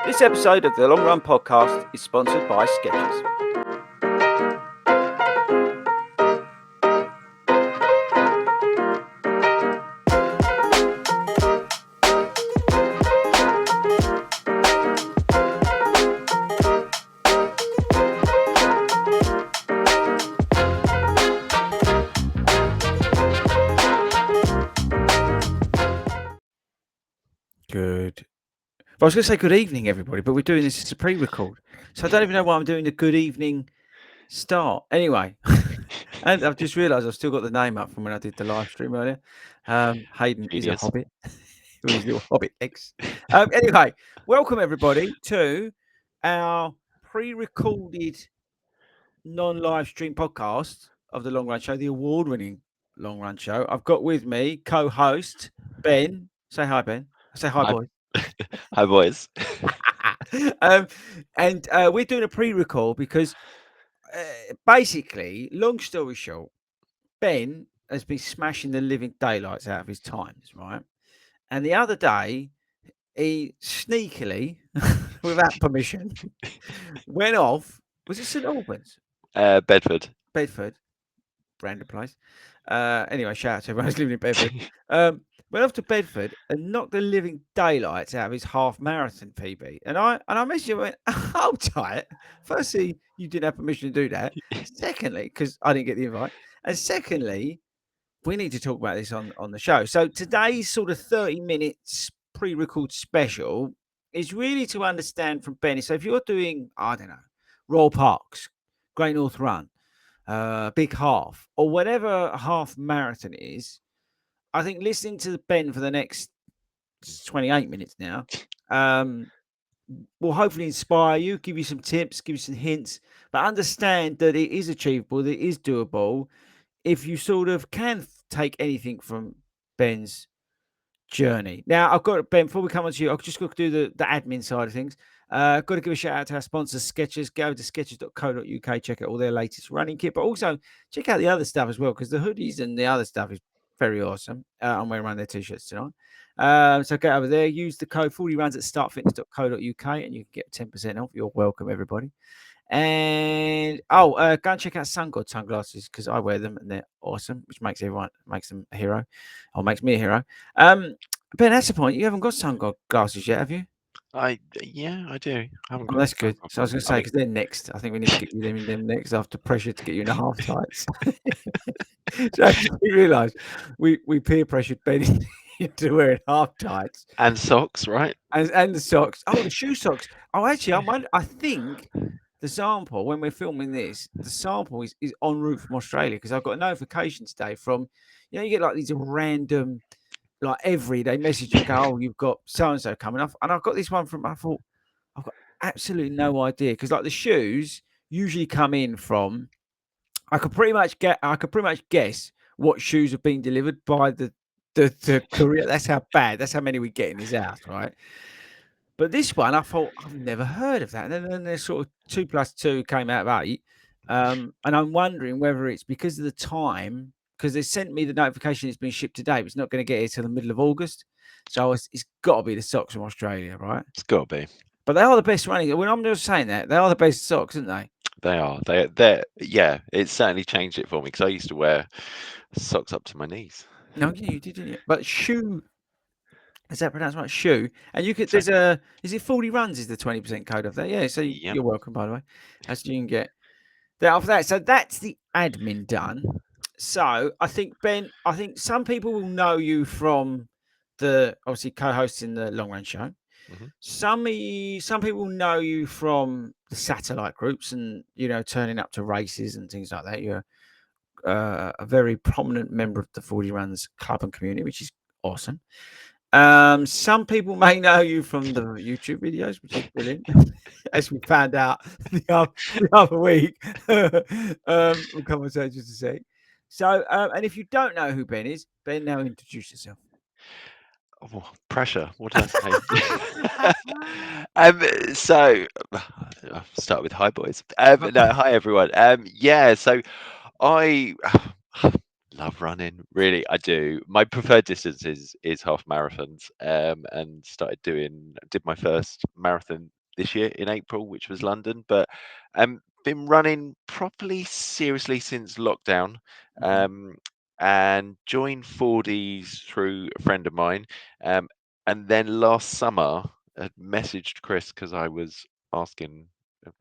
This episode of the Long Run Podcast is sponsored by Skechers. Good. I was going to say good evening, everybody, but we're doing this as a pre-record. So I don't even know why I'm doing the good evening start. Anyway, and I've just realised I've still got the name up from when I did the live stream earlier. Hayden is a Genius. hobbit with his little hobbit legs. Anyway, welcome everybody to our pre-recorded non-live stream podcast of the Long Run Show, the award-winning Long Run Show. I've got with me co-host Ben. Say hi, Ben. Say hi, Hi. boy. Hi, boys. And we're doing a pre-record because basically, long story short, Ben has been smashing the living daylights out of his times, right? And the other day, he sneakily, without permission, went off. Was it St Albans? Bedford. Bedford, random place. Anyway, shout out to everyone who's living in Bedford. Went off to Bedford and knocked the living daylights out of his half marathon PB. And I messaged him and went, hold tight. Firstly, you didn't have permission to do that. Secondly, because I didn't get the invite. And secondly, we need to talk about this on the show. So today's sort of 30 minutes pre-record special is really to understand from Benny. So if you're doing, I don't know, Royal Parks, Great North Run, Big Half, or whatever half marathon is, I think listening to Ben for the next 28 minutes now will hopefully inspire you, give you some tips, give you some hints, but understand that it is achievable, that it is doable if you sort of can take anything from Ben's journey. Now, I've got Ben, before we come on to you, I've just got to do the admin side of things. Got to give a shout out to our sponsors, Skechers. Go to skechers.co.uk, check out all their latest running kit, but also check out the other stuff as well, because the hoodies and the other stuff is very awesome. I'm wearing one of their t-shirts tonight. So get over there, use the code 40 runs at startfitness.co.uk and you can get 10% off. You're welcome, everybody. And go and check out SunGod sunglasses because I wear them and they're awesome, which makes them a hero, or makes me a hero. Ben, that's the point. You haven't got SunGod glasses yet, have you? Yeah, I do. I haven't Oh, got. that's good. So I was going to say, because they're next. I think we need to get you them next after pressure to get you in the half tights. So actually, we realised we peer pressured Ben into wearing half tights And socks, right? and the socks. Oh, the shoe socks. Oh, actually, I think the sample, when we're filming this, the sample is en route from Australia because I've got a notification today from, you get like these random, like everyday messages go, oh, you've got so and so coming off. And I've got this one from, I thought, I've got absolutely no idea because like the shoes usually come in from, I could pretty much guess what shoes have been delivered by the courier. That's how many we get in his house, right? But this one, I thought, I've never heard of that. And then there's sort of 2 + 2 came out of 8. And I'm wondering whether it's because of the time, because they sent me the notification it's been shipped today, but it's not going to get here till the middle of August. So it's got to be the socks from Australia, right? It's got to be. But they are the best running. When I'm just saying that, they are the best socks, aren't they? They are. They're. Yeah, it certainly changed it for me because I used to wear socks up to my knees. No, yeah, you did, didn't you? But shoe, is that pronounced right? Shoe. And you could, So, is it 40 runs is the 20% code of that? Yeah. So yep. you're welcome, by the way. As you can get that off that. So that's the admin done. So I think, Ben, some people will know you from the obviously co-hosting the Long Run Show. Mm-hmm. Some people know you from the satellite groups and turning up to races and things like that. You're a very prominent member of the 40 Runs club and community, which is awesome. Some people may know you from the YouTube videos, which is brilliant, as we found out the other week. We'll come on to that just a sec. So, and if you don't know who Ben is, Ben, now introduce yourself. Oh, pressure. What did I say? So I'll start with hi, boys. No, hi everyone. Yeah. So I Love running, really, I do. My preferred distance is half marathons, and did my first marathon this year in April, which was London. But been running properly seriously since lockdown, Mhm. um, and joined Fordy's through a friend of mine, and then last summer had messaged Chris because I was asking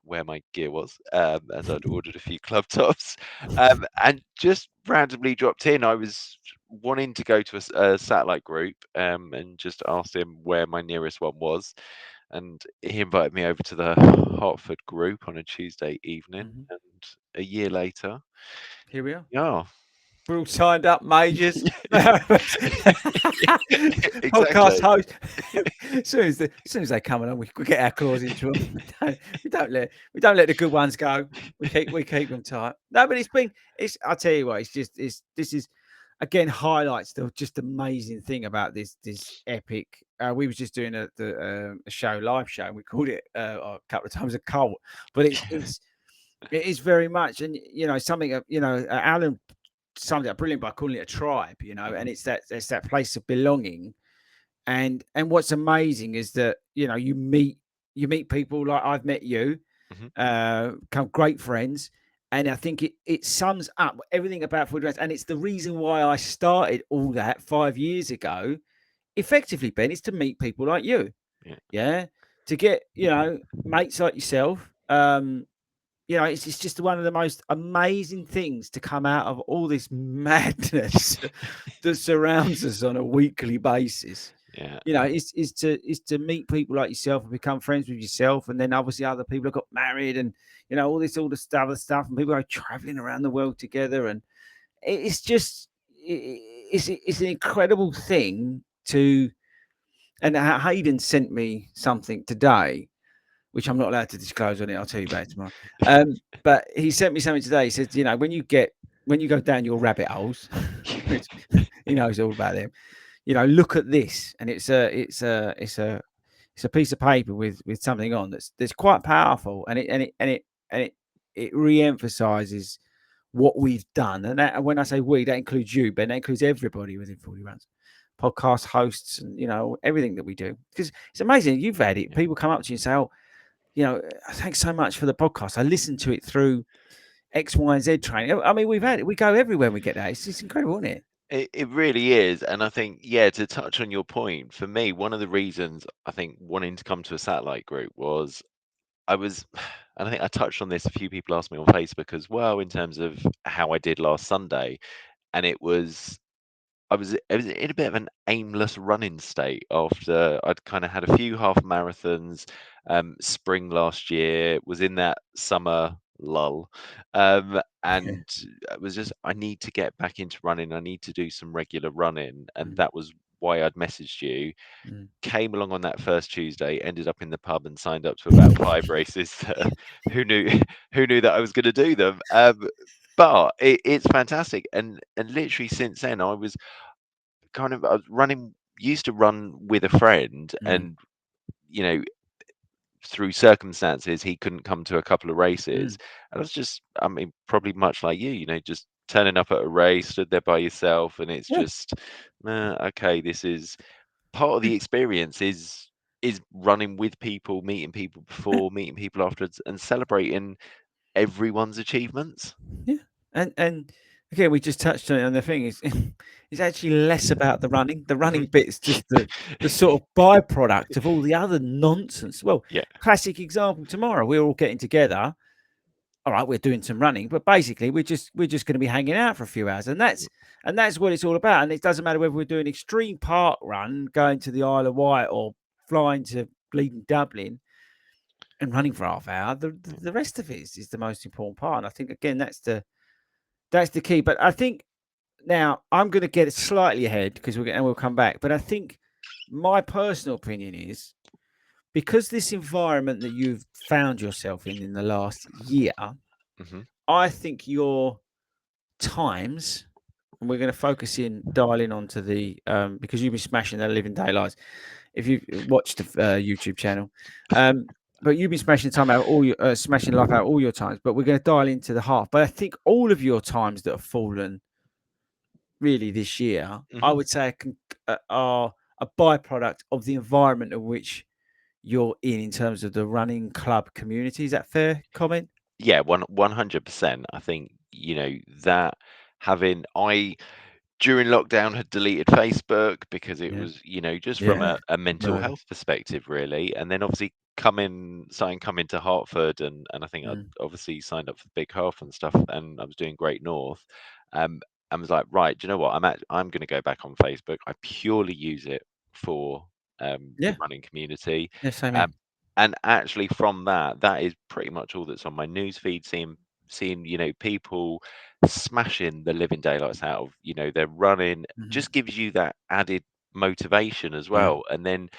where my gear was, as I'd ordered a few club tops, and just randomly dropped in. I was wanting to go to a satellite group, and just asked him where my nearest one was, and he invited me over to the Hartford group on a Tuesday evening, Mhm. and a year later, Here we are. yeah, We're all signed up, majors. Podcast exactly. host. As soon as they come along, we get our claws into them. We don't let the good ones go. We keep them tight. No, but it's. I tell you what, this is again highlights the just amazing thing about this epic. We was just doing a show, live show, and we called it a couple of times a cult, but it is very much, and something. Alan summed it up brilliant by calling it a tribe, and Hmm. it's that place of belonging. And what's amazing is that you meet people like I've met you, Hmm. become great friends, and I think it sums up everything about FORDY RUNS, and it's the reason why I started all that 5 years ago. Effectively, Ben, is to meet people like you, Yeah. yeah, to get mates like yourself. It's just one of the most amazing things to come out of all this madness that surrounds us on a weekly basis. Yeah. Is to meet people like yourself and become friends with yourself, and then obviously other people have got married, and all the other stuff, and people are traveling around the world together, and it's just it's an incredible thing to. And Hayden sent me something today which I'm not allowed to disclose on it. I'll tell you about it tomorrow. But he sent me something today. He said, when you go down your rabbit holes, which he knows all about them. Look at this, and it's a piece of paper with something on that's quite powerful, and it re-emphasizes what we've done. And when I say we, that includes you, Ben. That includes everybody within 40 Runs, podcast hosts, and everything that we do. Because it's amazing. You've had it. Yeah. People come up to you and say, "Oh, thanks so much for the podcast. I listened to it through X, Y, and Z training." I mean, we've had it. We go everywhere and we get that. It's just incredible, isn't it? It really is. And I think, yeah, to touch on your point, for me, one of the reasons I think wanting to come to a satellite group was I was, and I think I touched on this, a few people asked me on Facebook as well, in terms of how I did last Sunday. And I was in a bit of an aimless running state after I'd kind of had a few half marathons, spring last year, was in that summer lull, and it was just I need to get back into running. I need to do some regular running, and Mm, that was why I'd messaged you. mm. Came along on that first Tuesday, ended up in the pub and signed up to about 5 races. Who knew? Who knew that I was going to do them? But it's fantastic, and literally since then I was running, used to run with a friend, Mm, and you know through circumstances he couldn't come to a couple of races, mm. and I was just, I mean, probably much like you, just turning up at a race, stood there by yourself, and it's Yeah. just, okay, this is part of the experience, is running with people, meeting people Yeah. before, meeting people afterwards, and celebrating everyone's achievements. Yeah. And again, we just touched on it. And the thing is, it's actually less about the running. The running Mhm. bit is just the sort of byproduct of all the other nonsense. Well, Yeah. classic example tomorrow. We're all getting together. All right, we're doing some running, but basically we're just going to be hanging out for a few hours, and that's what it's all about. And it doesn't matter whether we're doing extreme park run, going to the Isle of Wight, or flying to bleeding Dublin and running for half hour. The rest of it is the most important part. And I think again that's the key. But I think now I'm going to get it slightly ahead because we'll come back. But I think my personal opinion is because this environment that you've found yourself in the last year, Hmm. I think your times, and we're going to focus in, dial in onto the because you've been smashing their living daylights. If you've watched the YouTube channel, but you've been smashing time out all your smashing life out all your times. But we're going to dial into the half. But I think all of your times that have fallen really this year, I Mhm. would say are a byproduct of the environment in which you're in terms of the running club community. Is that fair comment? Yeah, 100%. I think, that having I during lockdown had deleted Facebook because it Yeah. was, just from Yeah. a mental No. health perspective, really. And then obviously coming to Hartford, and I think I'd Mm. obviously signed up for the Big Half and stuff, and I was doing Great North. And was like, right, do you know what? I'm going to go back on Facebook. I purely use it for the Yeah. running community. Yeah. Same here. Um, and actually from that is pretty much all that's on my news feed, seeing, people smashing the living daylights out of, they're running, Hmm. just gives you that added motivation as Yeah. well. And then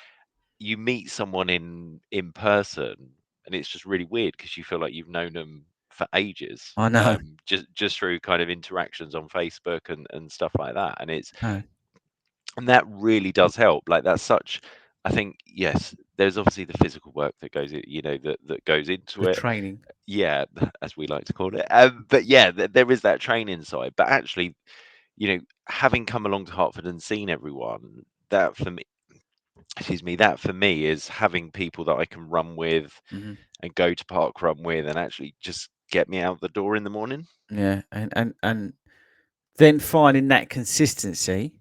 you meet someone in person, and it's just really weird because you feel like you've known them for ages, I know. just through kind of interactions on Facebook and stuff like that. No. And that really does help. Like, that's such, I think, yes, there's obviously the physical work that goes that goes into The it, training. yeah, as we like to call it. But yeah, there is that training side. But actually, having come along to Hartford and seen everyone, that for me, excuse me, that for me is having people that I can run with Hmm. and go to park run with, and actually just get me out the door in the morning. Yeah. And then finding that consistency,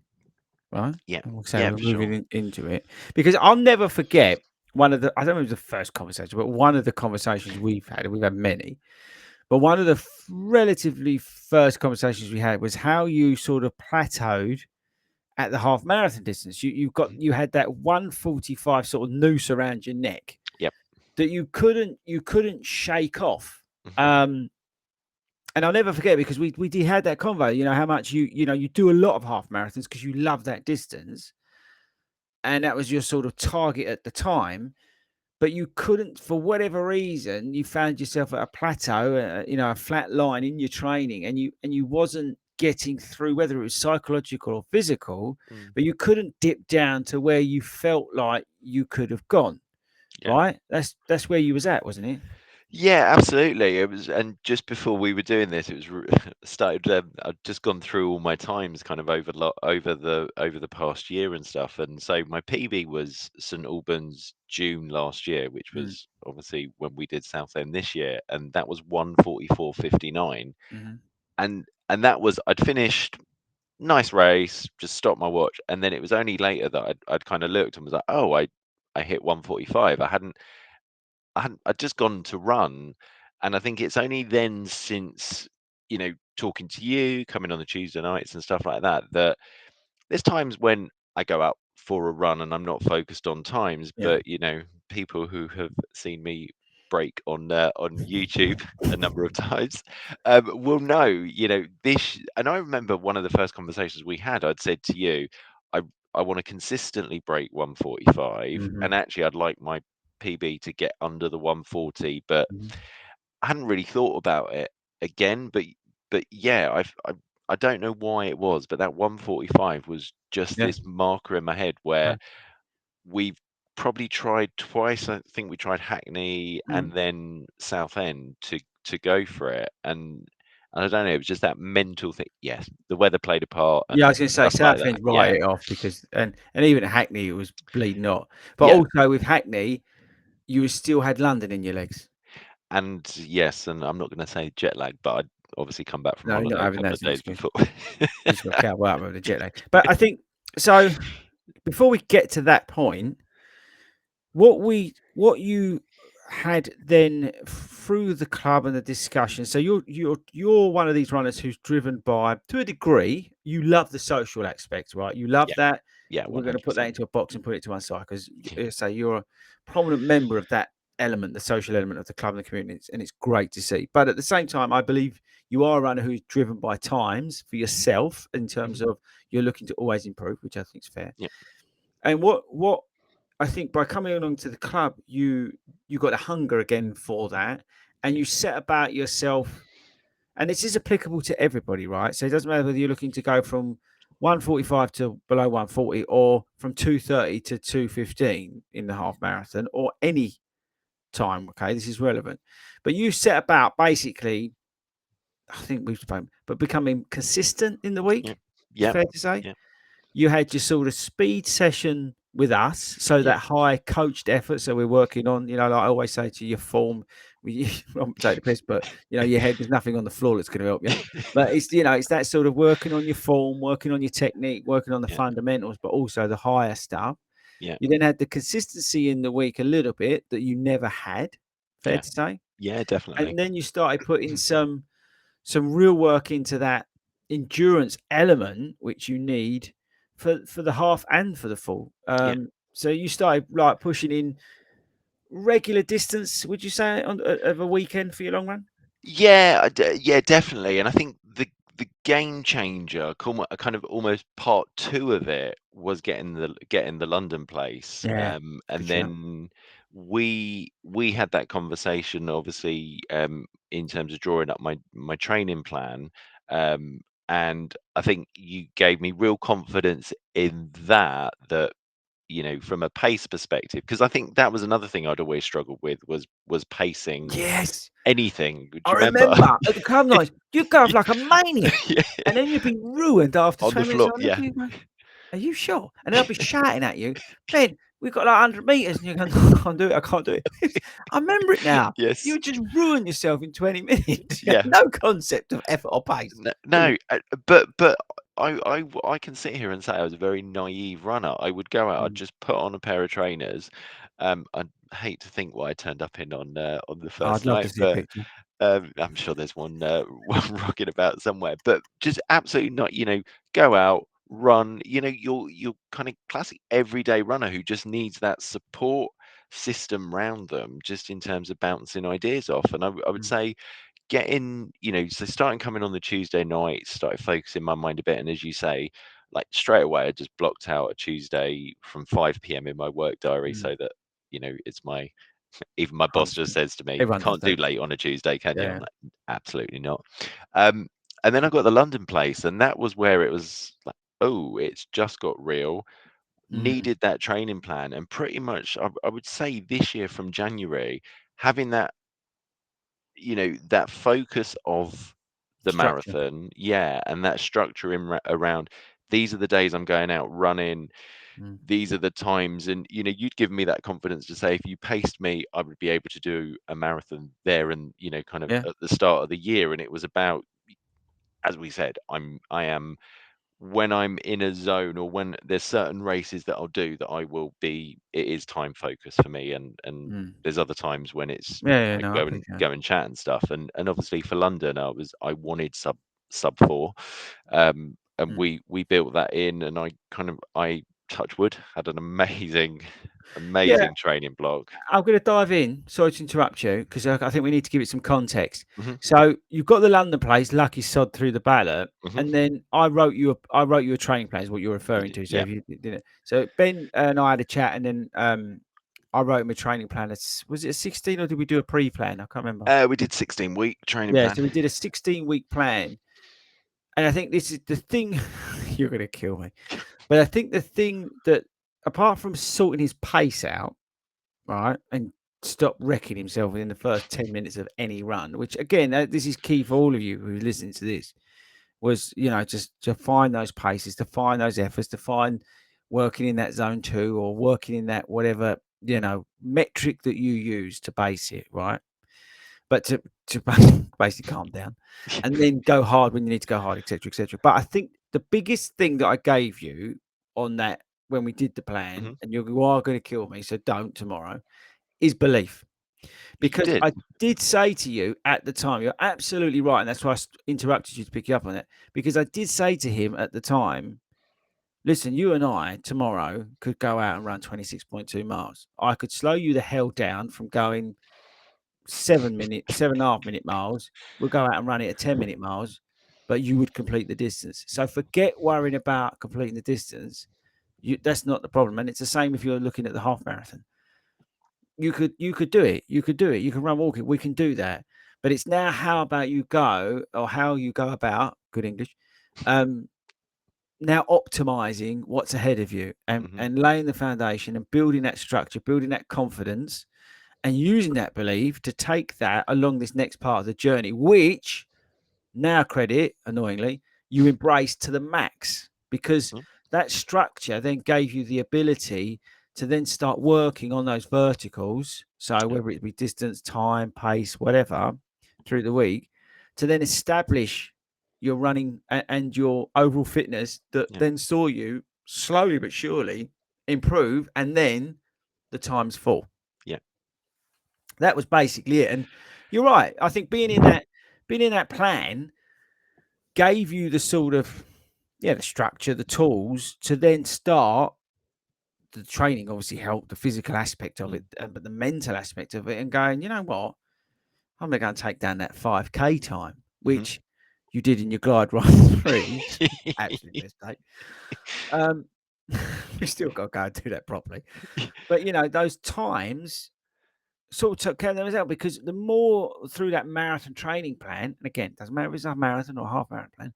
right? Yeah, And we'll say yeah, we're for moving sure. into it because I'll never forget one of the, I don't know if it was the first conversation, but one of the conversations we've had, and we've had many, but one of the relatively first conversations we had was how you sort of plateaued at the half marathon distance. Mhm. You had that 1:45 sort of noose around your neck Yep. that you couldn't shake off. Hmm. Um, and I'll never forget because we did had that convo. You know how much you do a lot of half marathons because you love that distance, and that was your sort of target at the time. But you couldn't, for whatever reason, you found yourself at a plateau, a flat line in your training, and you wasn't getting through, whether it was psychological or physical, Mm. but you couldn't dip down to where you felt like you could have gone. Yeah. Right? That's where you was at, wasn't it? Yeah, absolutely. It was, and just before we were doing this, it was started. I'd just gone through all my times, kind of over the past year and stuff. And so my PB was St Albans June last year, which Mm, was obviously when we did Southend this year, and that was 1:44:59. mhm. And that was, I'd finished, nice race, just stopped my watch, and then it was only later that I'd kind of looked and was like, oh, I hit 1:45. I'd just gone to run, and I think it's only then since, talking to you, coming on the Tuesday nights and stuff like that, that there's times when I go out for a run and I'm not focused on times, Yeah. but, people who have seen me break on YouTube a number of times, will know, this. And I remember one of the first conversations we had, I'd said to you, I I want to consistently break 1:45, Mhm, and actually I'd like my PB to get under the 1:40, but mhm. I hadn't really thought about it again. But yeah, I don't know why it was, but that 1:45 was just Yeah. this marker in my head where No. we've probably tried twice. I think we tried Hackney Mm. and then Southend to go for it, and I don't know, it was just that mental thing. Yes, the weather played a part Yeah, I and was gonna say stuff like that. Southend write Yeah, it off because and even at Hackney it was bleeding hot. But yeah, also with Hackney, you still had London in your legs. and yes, and I'm not going to say jet lag, but I'd obviously come back from No, you're not holiday a having couple that of as an days excuse. before. You just got to catch up with the jet lag. But I think so. Before we get to that point, what you had then through the club and the discussion. So you're one of these runners who's driven by, to a degree, you love the social aspect, right? You love Yeah, that. yeah, We're going to put that 100%. into a box and put it to one side because Yeah, say you're a prominent member of that element, the social element of the club and the community, and it's great to see. But at the same time, I believe you are a runner who's driven by times for mhm, yourself in terms mhm, of you're looking to always improve, which I think is fair. yeah, And what I think by coming along to the club, you got a hunger again for that, and yeah, you set about yourself. And this is applicable to everybody, right? So it doesn't matter whether you're looking to go from 1:45 to below 1:40, or from 2:30 to 2:15 in the half marathon, or any time. Okay, this is relevant. But you set about basically, I think we've spoken, but becoming consistent in the yeah. week. Yeah. fair to say? Yeah. You had your sort of speed session with us, so Yeah. that high coached effort. So we're working on, like I always say to you, your form. We won't take the piss, but your head. There's nothing on the floor that's going to help you. But it's it's that sort of working on your form, working on your technique, working on the Yeah. fundamentals, but also the higher stuff. Yeah. You then had the consistency in the week a little bit that you never had. Fair Yeah. to say, Yeah. Definitely. and then you started putting some real work into that endurance element which you need for the half and for the full. Yeah. So you started like pushing in regular distance, would you say, of a weekend for your long run? Yeah, yeah, definitely. And I think the game changer, kind of almost part two of it, was getting the London place. Yeah, good And shout. then we had that conversation, obviously, in terms of drawing up my training plan. Um, and I think you gave me real confidence in that from a pace perspective, because I think that was another thing I'd always struggled with was pacing Yes, anything. Do I you remember? remember at the club nights, you'd go off like a maniac, Yeah, and then you'd be ruined after on the 20 minutes. floor. I look at Yeah, you, going, "Are you sure?" And they'll be shouting at you, "Ben, we've got like 100 meters," and you're going, "No, I can't do it. I can't do it." I remember it now. You yes, would just ruin yourself in 20 minutes. You had yeah. no concept of effort or pace. No, Brilliant. no, but I can sit here and say I was a very naive runner. I would go out, I'd Mm. just put on a pair of trainers. I'd hate to think what I turned up in on the Oh, I'd first love to night, see a but picture. I'm sure there's one one rocking about somewhere. But just absolutely not, go out, run. You're kind of classic everyday runner who just needs that support system round them, just in terms of bouncing ideas off. And I would Mm. say getting, so starting coming on the Tuesday night, started focusing my mind a bit. And as you say, like straight away, I just blocked out a Tuesday from 5 p.m. in my work diary Mm. so that, it's my, even my boss just 100%. says to me, Everyone does can't do that. late on a Tuesday, can you? I'm Yeah. like, absolutely not. Um, and then I got the London place, and that was where it was like, oh, it's just got real. Mm. Needed that training plan. And pretty much, I would say this year from January, having that focus of the Structure. marathon, yeah, and that structure around, these are the days I'm going out running, Mm. these are the times. And you'd given me that confidence to say if you paced me, I would be able to do a marathon there, and kind of Yeah. at the start of the year. And it was about, as we said, I am, when I'm in a zone, or when there's certain races that I'll do, that it is time focused for me. And Mm. there's other times when it's Yeah, yeah, like no, I appreciate it. go and chat and stuff. And obviously for London, I wanted sub 4. And Mm. we built that in, and I touch wood, had an amazing Yeah, amazing training block. I'm going to dive in. Sorry to interrupt you, because I think we need to give it some context. Hmm. So you've got the London place, lucky sod through the ballot, Hmm. and then I wrote you a training plan, is what you're You referring did, to. So yeah. if you didn't, so Ben and I had a chat, and then I wrote him a training plan. Was it a 16 or did we do a pre-plan? I can't remember. We did 16-week training Yeah, plan. so we did a 16-week plan, and I think this is the thing. You're going to kill me, but I think the thing that, apart from sorting his pace out, right, and stop wrecking himself within the first 10 minutes of any run, which again, this is key for all of you who are listening to this, was, just to find those paces, to find those efforts, to find working in that zone 2, or working in that whatever, metric that you use to base it, right? But to basically calm down, and then go hard when you need to go hard, etc., etc. But I think the biggest thing that I gave you on that, when we did the plan, Hmm. and you are going to kill me, so don't tomorrow, is belief. You Because did. I did say to you at the time, you're absolutely right, and that's why I interrupted you to pick you up on it. Because I did say to him at the time, listen, you and I tomorrow could go out and run 26.2 miles. I could slow you the hell down from going 7.5 minute miles. We'll go out and run it at 10-minute miles, but you would complete the distance. So forget worrying about completing the distance. That's not the problem. And it's the same if you're looking at the half marathon. You could do it. You could do it. You can run, walk it. We can do that. But it's now how about you go, or how you go about, good English, um, now optimizing what's ahead of you, and Hmm. and laying the foundation and building that structure, building that confidence, and using that belief to take that along this next part of the journey, which now, credit, annoyingly, you embrace to the max. because Mhm. that structure then gave you the ability to then start working on those verticals. So Yeah, whether it be distance, time, pace, whatever, through the week, to then establish your running and your overall fitness that yeah, then saw you slowly but surely improve, and then the times fall. yeah, That was basically it. And you're right. I think being in that plan gave you the sort of, yeah, the structure, the tools to then start the training. Obviously helped the physical aspect of mm, it, but the mental aspect of it, and going, you know what, I'm going to take down that 5K time, mhm. which you did in your glide run three. Absolute mistake. Um, we still got to go and do that properly. But you know, those times sort of took care of themselves, because the more through that marathon training plan, and again, doesn't matter if it's a marathon or a half marathon plan,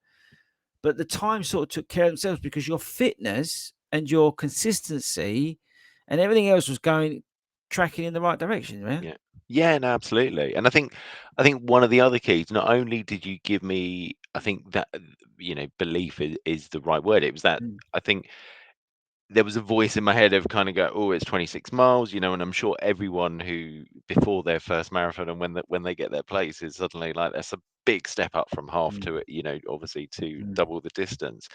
but the time sort of took care of themselves because your fitness and your consistency and everything else was going tracking in the right direction, man. Yeah. Yeah, no, absolutely. And I think one of the other keys, not only did you give me, I think that belief is the right word. It was that Mm, I think there was a voice in my head of kind of go, oh, it's 26 miles, and I'm sure everyone who before their first marathon and when they get their place is suddenly like that's a big step up from half mm, to it, obviously to mm, double the distance.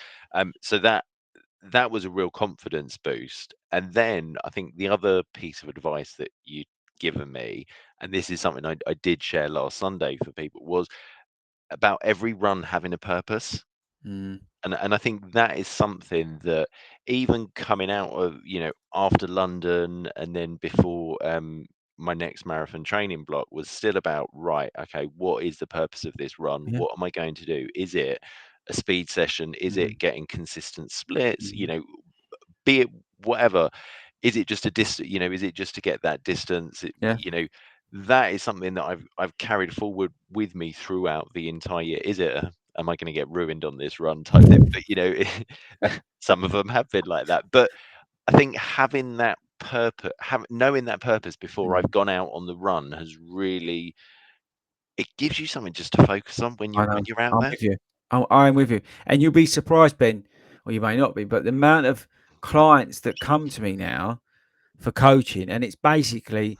So that was a real confidence boost. And then I think the other piece of advice that you'd given me, and this is something I did share last Sunday for people, was about every run having a purpose. mm, And I think that is something that even coming out of, after London and then before my next marathon training block was still about, right, okay, what is the purpose of this run? yeah. What am I going to do? Is it a speed session? Is Mhm, it getting consistent splits? mhm, Be it whatever. Is it just a distance? Is it just to get that distance? yeah. That is something that I've carried forward with me throughout the entire year. Is it? Am I going to get ruined on this run type thing? But some of them have been like that. But I think having that purpose, knowing that purpose before I've Mm, gone out on the run has really it gives you something just to focus on when I you're know. when you're out I'm there. with you. I'm with you. And you'll be surprised, Ben, or you may not be, but the amount of clients that come to me now for coaching, and it's basically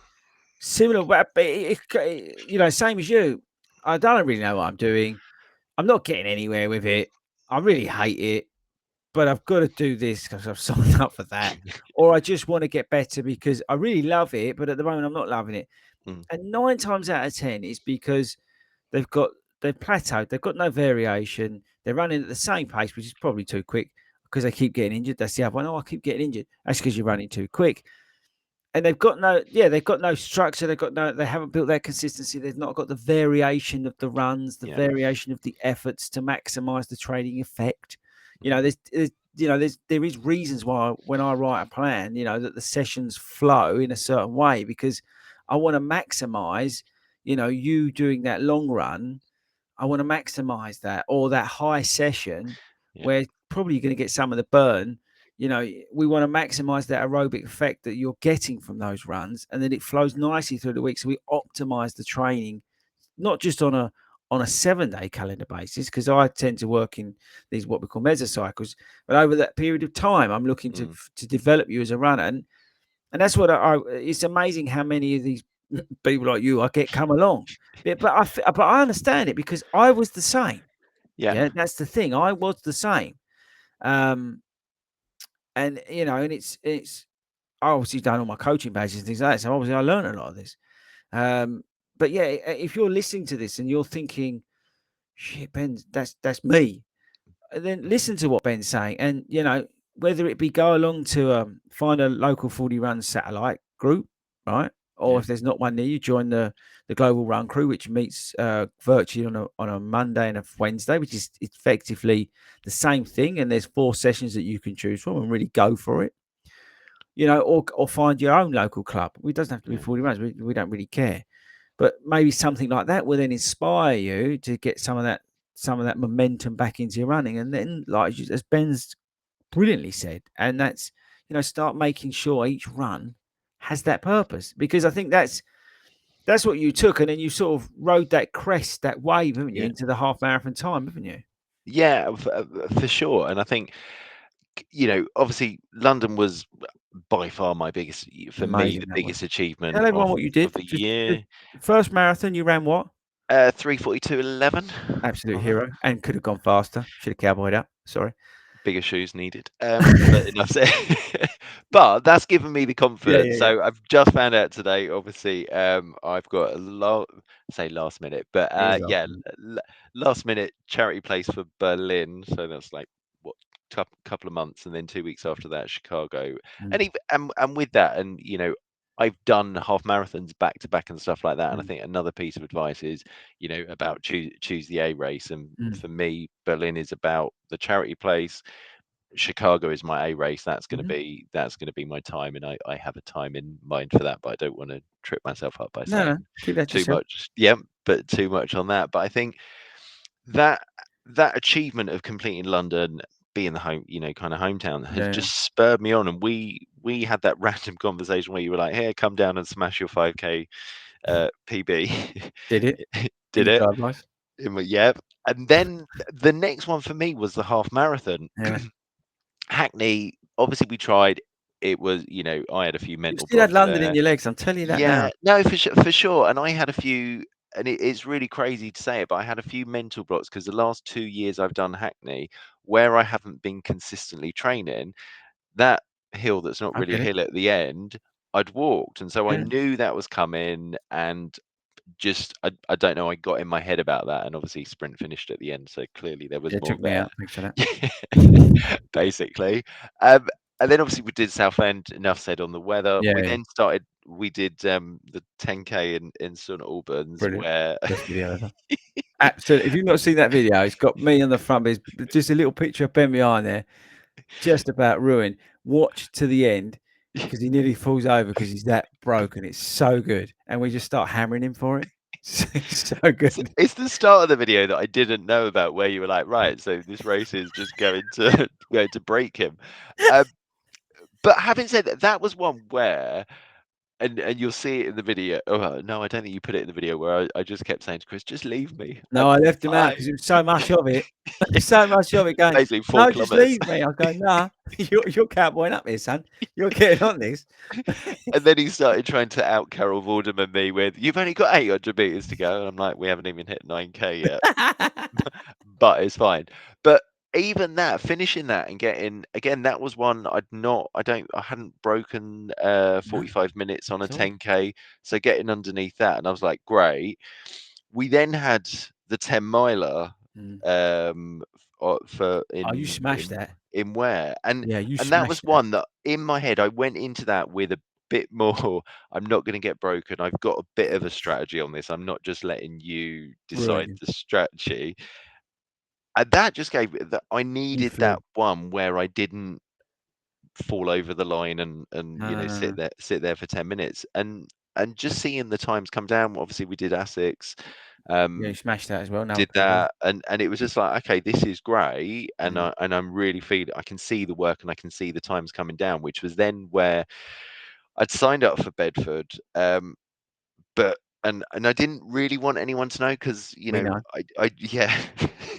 similar, but same as you. I don't really know what I'm doing. I'm not getting anywhere with it. I really hate it, but I've got to do this because I've signed up for that. Or I just want to get better because I really love it, but at the moment I'm not loving it. Mm, And 9 times out of 10 is because they've got they've plateaued. They've got no variation. They're running at the same pace, which is probably too quick because they keep getting injured. That's the other one. Oh, I keep getting injured. That's because you're running too quick. And they've got no structure. They haven't built that consistency. They've not got the variation of the runs, the yeah. variation of the efforts to maximize the training effect. You Mhm, know, there is reasons why when I write a plan, that the sessions flow in a certain way because I want to maximize, you doing that long run. I want to maximize that, or that high session yeah. where probably you're going to get some of the burn. We want to maximize that aerobic effect that you're getting from those runs, and then it flows nicely through the week. So we optimize the training, not just on a 7-day calendar basis, because I tend to work in these what we call mesocycles, but over that period of time, I'm looking to Mm, to develop you as a runner, and that's what it's amazing how many of these people like you I get come along. But I understand it because I was the same. yeah. Yeah, that's the thing. I was the same. Um, and and it's I obviously done all my coaching badges and things like that. So obviously I learned a lot of this. Um, but yeah, if you're listening to this and you're thinking, shit, Ben, that's me, then listen to what Ben's saying, and whether it be go along to find a local 40 Runs satellite group, right? Or Yeah. if there's not one near you, join the Global Run Crew, which meets virtually on a Monday and a Wednesday, which is effectively the same thing. And there's 4 sessions that you can choose from, and really go for it. Or find your own local club. It doesn't have to be Yeah. 40 Runs. We don't really care, but maybe something like that will then inspire you to get some of that momentum back into your running, and then as Ben's brilliantly said, and that's start making sure each run has that purpose, because I think that's what you took, and then you sort of rode that crest, that wave, haven't you, Yeah. into the half marathon time, haven't you? Yeah, for sure. And I think obviously London was by far my biggest, for me, Amazing the that was. biggest achievement Tell everyone what you of did. the Just year. first marathon, you ran what? 3:42:11 Absolute on that. hero, and could have gone faster. Should have cowboyed up. Sorry. Bigger shoes needed. But enough said. But that's given me the Yeah, confidence. yeah, yeah. So I've just found out today, obviously, I've got a say last minute, but It is yeah, awesome. last minute charity place for Berlin. So that's like what, couple of months, and then 2 weeks after that, Chicago. Mm, And even, and with that, and I've done half marathons back to back and stuff like that. And I mm, think another piece of advice is, about choose the A race. And mm, for me, Berlin is about the charity place. Chicago is my A race. mhm. That's gonna be my time, and I have a time in mind for that, but I don't want to trip myself up by No, no, saying keep that to too yourself. much. Yeah, but too much on that. But I think that that achievement of completing London, being the home, kind of hometown, has Yeah, yeah. just spurred me on. And we had that random conversation where you were like, "Here, come down and smash your 5K PB." Did it in Did the it? drive-bys. Yeah. And then the next one for me was the half marathon. Yeah. Hackney, obviously we tried. It was, I had a few You mental still had blocks London in there. your legs, I'm telling you that Yeah, now. no, for sure. And I had a few, and it's really crazy to say it, but I had a few mental blocks because the last 2 years I've done Hackney, where I haven't been consistently training, that hill that's not I really a get it. hill at the end, I'd walked. And so I Yeah. knew that was coming. And just, I don't know, I got in my head about that. And obviously sprint finished at the end. So clearly there was Yeah, more took me there. out. Thanks for that. Basically. And then obviously we did Southend, enough said on the weather. Yeah, We yeah. then we did the 10K in St Albans Brilliant. where Best video ever. Absolutely. If you've not seen that video, it's got me on the front, but it's just a little picture of Ben behind there, just about ruined. Watch to the end because he nearly falls over because he's that broken. It's so good. And we just start hammering him for it. It's so good. it's the start of the video that I didn't know about, where you were like, right, so this race is just going to going to break him. Um, but having said that, that was one where, and you'll see it in the video. Oh no, I don't think you put it in the video, where I just kept saying to Chris, just leave me. No, I left him out I because it was so much of it. So much of it going, basically four "No, just kilometers. leave me." I go, "Nah, you're cowboying up here, son. You're getting on this." And then he started trying to out Carol Vorderman and me with, "You've only got 800 meters to go." And I'm like, "We haven't even hit 9K yet." But it's fine. But even that, finishing that and getting, again, that was one I hadn't broken No, 45 minutes on a it's all. 10K. So getting underneath that, and I was like, great. We then had the 10 miler Mm. for Oh, you smashed that. in Ware. Yeah, you And that was smashed that. one that in my head I went into that with a bit more, I'm not going to get broken. I've got a bit of a strategy on this. I'm not just letting you Ruin decide you. the strategy. And that just gave that I You needed that flew. one where I didn't fall over the line and No, no, no, no. sit there for 10 minutes. And just seeing the times come down. Obviously we did Essex, Yeah, you smashed that as well. Another did PB. that, and it was just like, okay, this is great. And Mm. I'm really feeling, I can see the work and I can see the times coming down, which was then where I'd signed up for Bedford. But and I didn't really want anyone to know, because We know. I yeah,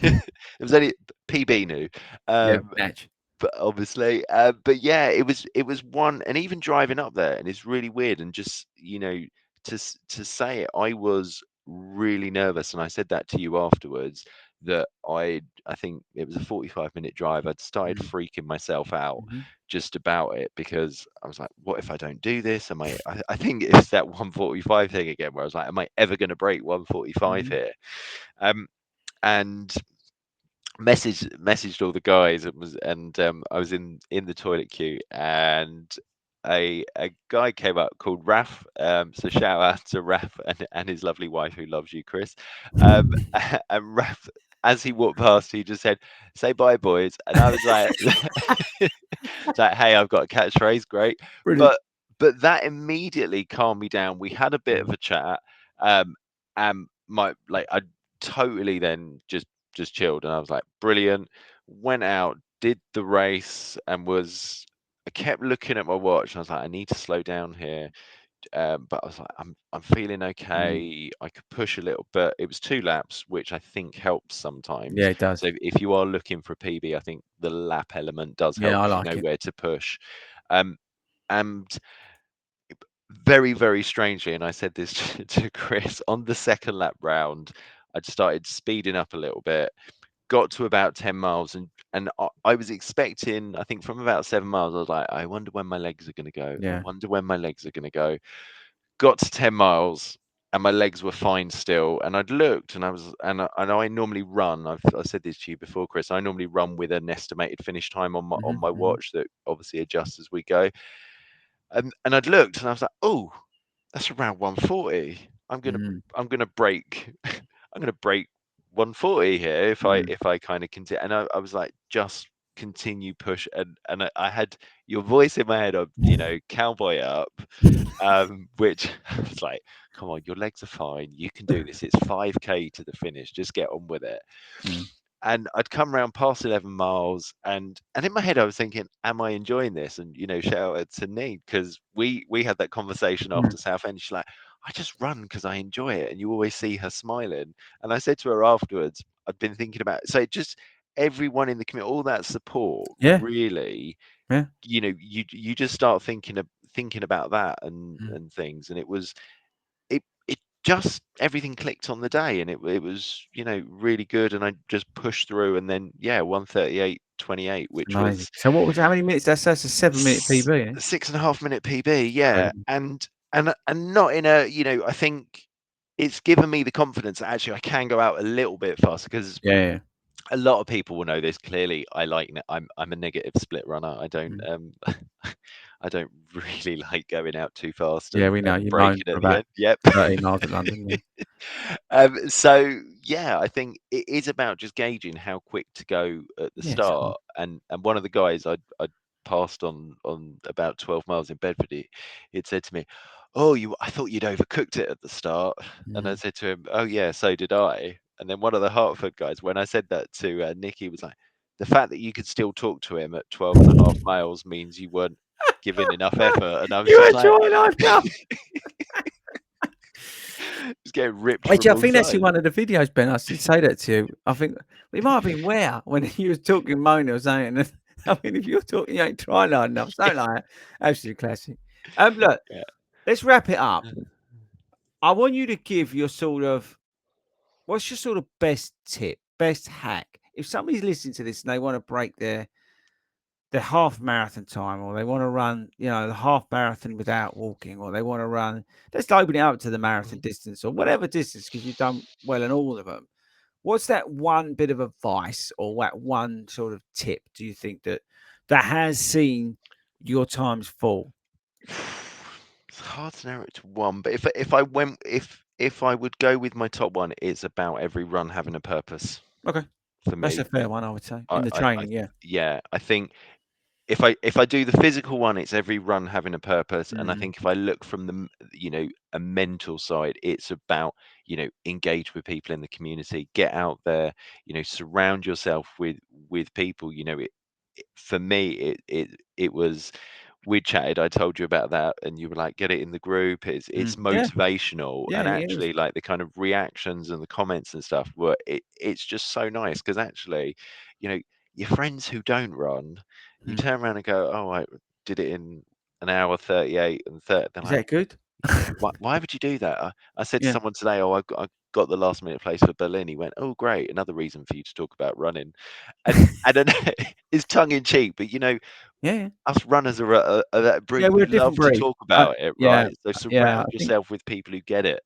it was only PB knew. Yeah, um match. but obviously, but yeah, it was one. And even driving up there, and it's really weird, and just, to say it, I was really nervous, and I said that to you afterwards, that I think it was a 45-minute drive. I'd started Mm. freaking myself out Mhm. just about it, because I was like, what if I don't do this? I think it's that 145 thing again, where I was like, am I ever going to break 145 Mhm. here? um and messaged all the guys, and I was in the toilet queue, and a guy came up called Raf. So shout out to Raf and his lovely wife, who loves you, Chris. um and Raf, as he walked past, he just said, "Say bye, boys." And I was like, it's like, hey, I've got a catchphrase, great. Brilliant. But that immediately calmed me down. We had a bit of Mm. a chat. And my, like, I totally then just chilled, and I was like, brilliant. Went out, did the race, and I kept looking at my watch, and I was like, I need to slow down here. but I was like, I'm feeling Mm. okay. I could push a little, but it was 2 laps, which I think helps sometimes. Yeah, it does. So if you are looking for a PB, I think the lap element does Yeah, help I if you like know it. where to push. Um, and very, very strangely, and I said this to Chris on the second lap round, I'd started speeding up a little bit, got to about 10 miles, and I was expecting, I think from about 7 miles, I was like, I wonder when my legs are going to go. I Yeah. wonder when my legs are going to go. Got to 10 miles and my legs were fine still. And I'd looked and I normally run. I said this to you before, Chris. I normally run with an estimated finish time on Mhm, my mhm, watch that obviously adjusts as we go. And I'd looked and I was like, oh, that's around 140. mm, I'm gonna break I'm gonna break 140 here mm. if I kind of continue. And I was like, just continue push. And I had your voice in my head of, cowboy up, which I was like, come on, your legs are fine. You can do this. It's 5K to the finish. Just get on with it. Mm. And I'd come around past 11 miles, and in my head I was thinking, am I enjoying this? And shout out to Nate, because we had that conversation Mm. after Southend. She's like, I just run because I enjoy it, and you always see her smiling. And I said to her afterwards, I'd been thinking about it. So it just everyone in the community, all that support, Yeah, really, yeah. you just start thinking about that Mm. and things, and it just everything clicked on the day, and it was really good, and I just pushed through, and then 1:38:28, It's which amazing. was So what was how many minutes? That's a 7-minute PB, eh? 6.5 minute PB, yeah. Incredible. And not in a, I think it's given me the confidence that actually I can go out a little bit faster, because Yeah, yeah. a lot of people will know this. Clearly, I'm a negative split runner. I don't Mm. I don't really like going out too fast Yeah, and we know. You moan breaking for at the about end. Yep. 30 miles at London, yeah. So yeah, I think it is about just gauging how quick to go at the Yeah, it's hard. start. And one of the guys I'd passed on about 12 miles in Bedford, he'd said to me, "Oh, I thought you'd overcooked it at the start." And I Mm. said to him, "Oh yeah, so did I." And then one of the Hartford guys, when I said that to Nicky, was like, "The fact that you could still talk to him at 12 and a half miles means you weren't giving enough effort." And I was You just were like, trying hard enough. just getting ripped from Actually, I all think that's in sides. one of the videos, Ben. I did say that to you. I think it might have been where when you was talking moaning or saying. I mean, if you're talking, you ain't trying hard enough. Something like that. Absolute classic. Look, Yeah. let's wrap it up. I want you to give your sort of what's your sort of best tip, best hack? If somebody's listening to this and they want to break their half marathon time, or they want to run, the half marathon without walking, or they want to run, let's open it up to the marathon Mhm. distance or whatever distance because you've done well in all of them. What's that one bit of advice or that one sort of tip do you think that has seen your times fall? It's hard to narrow it to one, but if I would go with my top one, it's about every run having a purpose Okay, for that's a me. fair one, I would say. I In the I training, yeah. yeah, I think if I do the physical one, it's every run having a purpose, and I Mm, think if I look from a mental side, it's about engage with people in the community, get out there, surround yourself with people. For me, it was we chatted. I told you about that, and you were like, "Get it in the group." It's yeah, motivational, yeah, and it is. actually, like the kind of reactions and the comments and stuff were it's just so nice, because actually, you know, your friends who don't run, you Mm. turn around and go, "Oh, I did it in an hour 38 and 30." They're Is like, that good? why would you do that? I said to Yeah, someone today, "Oh, I got the last minute place for Berlin." He went, "Oh, great, another reason for you to talk about running." And I don't know, it's tongue in cheek, but yeah, yeah. us runners are that Yeah, breed. we're We a different love to breed. talk about it, Yeah, right? So yeah, surround I think yourself with people who get it.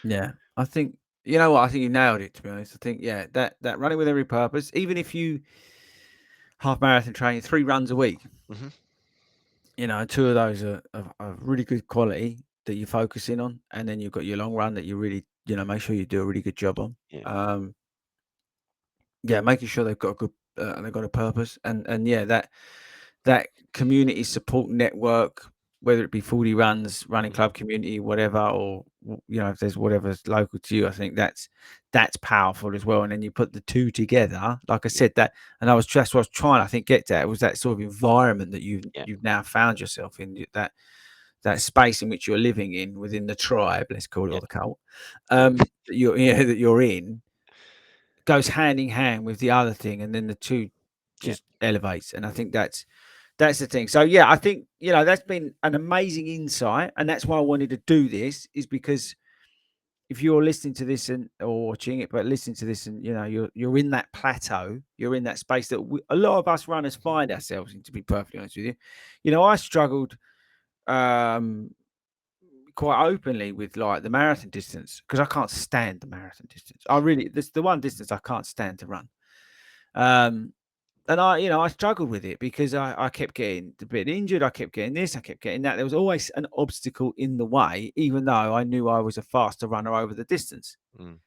yeah, I think you know what? I think you nailed it, to be honest. I think, yeah, that running with every purpose, even if you half marathon training, 3 runs a week, Hmm. 2 of those are really good quality that you're focusing on, and then you've got your long run that you really, make sure you do a really good job on. Yeah. Um, yeah, making sure they've got a good, they've got a purpose, and yeah, that community support network, whether it be 40 runs, running Hmm. club community, whatever, or if there's whatever's local to you, I think that's powerful as well. And then you put the two together, like I Yeah. said, that, and that's what I was trying, I think, get to. It was that sort of environment that you've Yeah. you've now found yourself in, that that space in which you're living in within the tribe, let's call it, Yeah. or the cult, that you're that you're in, goes hand in hand with the other thing, and then the two Yeah. just elevates. And I think that's the thing. So yeah, I think that's been an amazing insight, and that's why I wanted to do this, is because if you're listening to this and or watching it, but listening to this, and you're in that plateau, you're in that space that a lot of us runners find ourselves in. To be perfectly honest with you, I struggled um, quite openly with like the marathon distance, because I can't stand the marathon distance. I really, this the one distance I can't stand to run. Um, and I struggled with it because I kept getting a bit injured. I kept getting this, I kept getting that. There was always an obstacle in the way, even though I knew I was a faster runner over the distance. Mm.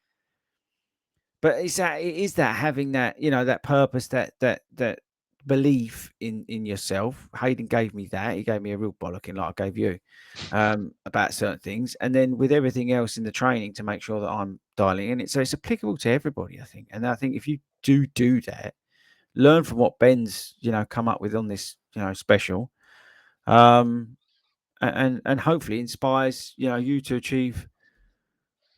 But it is that having that, that purpose, that belief in yourself. Hayden gave me that. He gave me a real bollocking like I gave you, about certain things, and then with everything else in the training to make sure that I'm dialing in it. So it's applicable to everybody, I think. And I think if you do that, learn from what Ben's, come up with on this, special, um, and hopefully inspires, you to achieve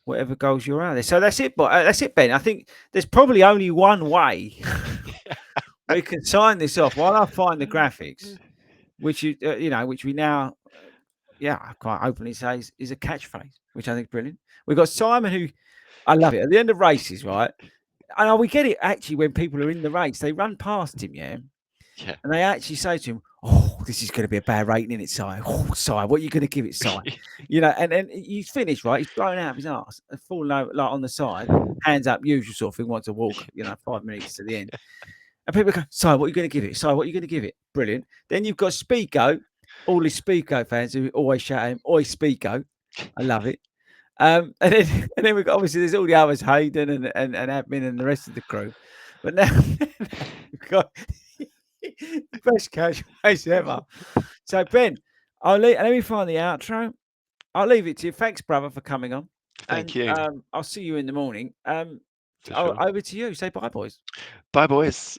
whatever goals you're out there. So that's it, but that's it, Ben. I think there's probably only one way we can sign this off while I find the graphics, which which we now, yeah, I quite openly say is a catchphrase, which I think is brilliant. We've got Simon, who I love it at the end of races, right? And we get it actually when people are in the race, they run past him, yeah. Yeah. And they actually say to him, "Oh, this is going to be a bad rating in it, Si. Oh, Si, what are you going to give it, Si?" And then he's finished, right? He's blown out of his arse, and fallen over like on the side, hands up, usual sort of thing. Wants to walk, 5 minutes to the end. And people go, "Si, what are you going to give it? Si, what are you going to give it?" Brilliant. Then you've got Speedgo, all the Speedgo fans who always shout at him, "Oi, Speedgo." I love it. And then we've got, obviously, there's all the others, Hayden and admin and the rest of the crew. But now we've got the best casual race ever. So Ben, let me find the outro. I'll leave it to you. Thanks, brother, for coming on. Thank And you. I'll see you in the morning. For sure. Over to you. Say bye, boys. Bye, boys.